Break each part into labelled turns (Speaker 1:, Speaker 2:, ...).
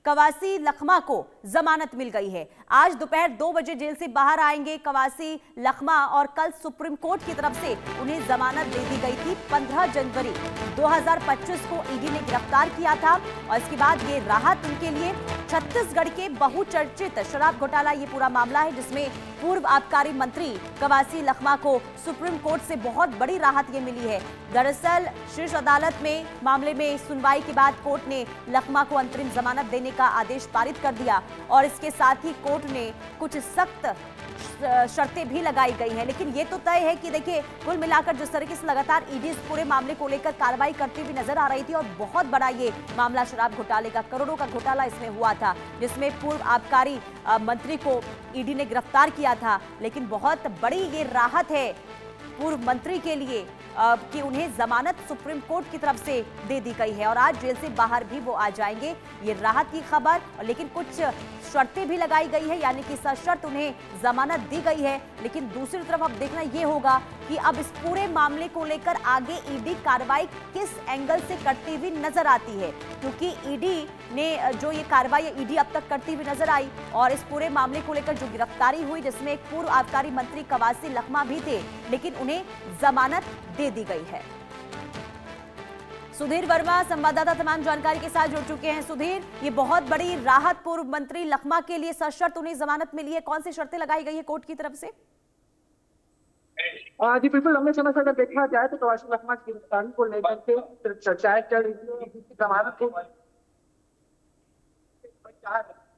Speaker 1: कवासी लखमा को जमानत मिल गई है। आज दोपहर 2 बजे जेल से बाहर आएंगे कवासी लखमा और कल सुप्रीम कोर्ट की तरफ से उन्हें जमानत दे दी गई थी। 15 जनवरी 2025 को ईडी ने गिरफ्तार किया था और इसके बाद ये राहत उनके लिए। छत्तीसगढ़ के बहुचर्चित शराब घोटाला ये पूरा मामला है, जिसमें पूर्व आबकारी मंत्री कवासी लखमा को सुप्रीम कोर्ट से बहुत बड़ी राहत ये मिली है। दरअसल शीर्ष अदालत में मामले में सुनवाई के बाद कोर्ट ने लखमा को अंतरिम जमानत देने का आदेश पारित कर दिया और इसके साथ ही कोर्ट ने कुछ सख्त शर्तें भी लगाई गई हैं। लेकिन ये तो तय है कि देखिए, कुल मिलाकर जिस तरीके से लगातार ईडी इस पूरे मामले को लेकर कार्रवाई करती हुई नजर आ रही थी और बहुत बड़ा ये मामला शराब घोटाले का, करोड़ों का घोटाला इसमें हुआ था, जिसमें पूर्व आबकारी मंत्री को ईडी ने गिरफ्तार किया था। लेकिन बहुत बड़ी ये राहत है पूर्व मंत्री के लिए कि उन्हें जमानत सुप्रीम कोर्ट की तरफ से दे दी गई है और आज जेल से बाहर भी वो आ जाएंगे। ये राहत की खबर, लेकिन कुछ शर्तें भी लगाई गई है, यानी कि सशर्त उन्हें जमानत दी गई है। लेकिन दूसरी तरफ अब देखना ये होगा कि अब इस पूरे मामले को लेकर आगे ईडी कार्रवाई किस एंगल से करती हुई नजर आती है, क्योंकि ईडी ने जो ये कार्रवाई ईडी अब तक करती हुई नजर आई और इस पूरे मामले को लेकर जो गिरफ्तारी हुई, जिसमें एक पूर्व आबकारी मंत्री कवासी लखमा भी थे, लेकिन उन्हें जमानत दे दी गई है। सुधीर वर्मा संवाददाता तमाम जानकारी के साथ जुड़ चुके हैं। सुधीर, ये बहुत बड़ी राहत पूर्व मंत्री लखमा के लिए, सशर्त उन्हें जमानत मिली है, कौन सी शर्तें लगाई गई है कोर्ट की तरफ से?
Speaker 2: जी बिल्कुल, लंबे समय से अगर देखा जाए तो कवासी लखमा की गिरफ्तारी को लेकर के चर्चाएं चल रही थी। जमानत को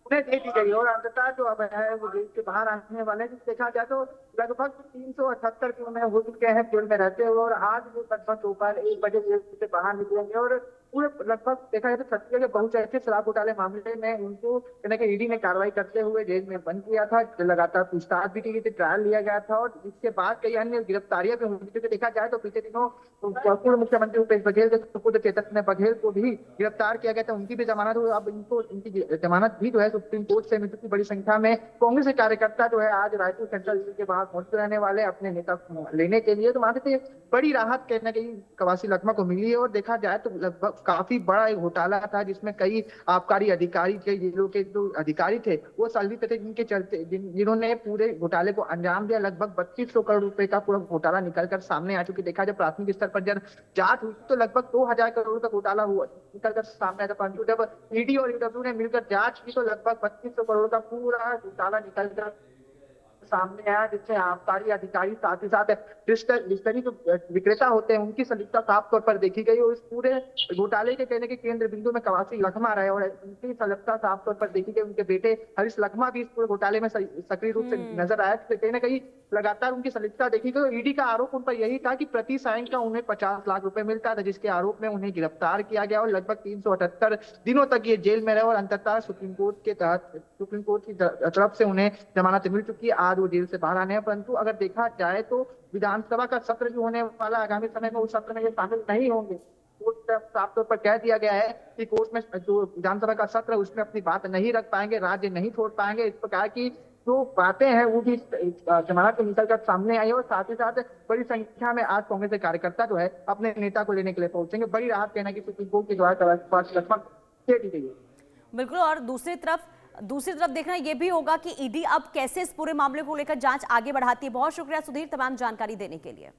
Speaker 2: उन्हें दे दी गई और अंततः जो अब है वो जेल से बाहर आने वाले हैं। देखा जाए तो लगभग 378 दिन में हो चुके हैं जेल में रहते हुए और आज वो लगभग दोपहर 1 बजे जेल से बाहर निकलेंगे और पूरे लगभग देखा जाए तो छत्तीसगढ़ के बहुचर्चित शराब घोटाले मामले में उनको ईडी ने कार्रवाई करते हुए जेल में बंद किया था। लगातार पूछताछ भी की गई थी, ट्रायल लिया गया था और इसके बाद कई अन्य गिरफ्तारियां भी हुई थी। देखा जाए तो पिछले दिनों पूर्व मुख्यमंत्री भूपेश बघेल के सुपुत्र चेतन बघेल को भी गिरफ्तार किया गया था, उनकी भी जमानत हुई। अब इनको इनकी जमानत भी जो है सुप्रीम कोर्ट से मिल चुकी। बड़ी संख्या में कांग्रेस के कार्यकर्ता जो है आज रायपुर सेंट्रल जेल के बाहर पहुंचते रहने वाले अपने नेता लेने के लिए। तो मान सकते बड़ी राहत कहना कहीं कवासी लखमा को मिली है और देखा जाए तो लगभग काफी बड़ा एक घोटाला था, जिसमें कई आबकारी अधिकारी के जिलों के जो अधिकारी थे वो संलिप्त थे, जिनके चलते जिन्होंने पूरे घोटाले को अंजाम दिया। लगभग 3200 करोड़ रुपए का पूरा घोटाला निकलकर सामने आ चुकी। देखा जाए प्राथमिक स्तर पर जब जांच हुई तो लगभग 2000 करोड़ का घोटाला हुआ निकलकर सामने आया, परंतु जब ईडी और ईडब्ल्यू ने मिलकर जांच की तो लगभग 3200 करोड़ का पूरा घोटाला निकलकर सामने आया, जिससे आबकारी अधिकारी साथ ही साथ बिस्तरी जो विक्रेता होते हैं उनकी संलिप्तता साफ तौर पर देखी गई और इस पूरे घोटाले के कहने के केंद्र बिंदु में कवासी लखमा रहे और उनकी संलिप्तता साफ तौर पर देखी गई। उनके बेटे हरीश लखमा भी इस पूरे घोटाले में सक्रिय रूप से नजर आया, कहीं ना कहीं लगातार उनकी संलिप्तता देखी गई। ईडी का आरोप उन पर यही था कि प्रति साइन का उन्हें 50 लाख रुपए मिलता था, जिसके आरोप में उन्हें गिरफ्तार किया गया और लगभग 378 दिनों तक ये जेल में रहे और अंततः सुप्रीम कोर्ट की तरफ से उन्हें जमानत मिल चुकी है। आज वो जेल से बाहर आने हैं, परंतु अगर देखा जाए तो विधानसभा का सत्र जो होने वाला आगामी समय में उस सत्र में ये शामिल नहीं होंगे। कोर्ट साफ तौर पर कह दिया गया है कि कोर्ट में जो विधानसभा का सत्र है उसमें अपनी बात नहीं रख पाएंगे, राज्य नहीं छोड़ पाएंगे। इस प्रकार की जो बातें हैं वो भी जमानत में निकल कर सामने आई है और साथ ही साथ बड़ी संख्या में आज कांग्रेस के कार्यकर्ता जो है अपने नेता को लेने के लिए पहुंचेंगे। बड़ी राहत कहना की सुप्रीम कोर्ट के द्वारा दे दी गई है।
Speaker 1: बिल्कुल, और दूसरी तरफ देखना यह भी होगा कि ईडी अब कैसे इस पूरे मामले को लेकर जांच आगे बढ़ाती है। बहुत शुक्रिया सुधीर तमाम जानकारी देने के लिए।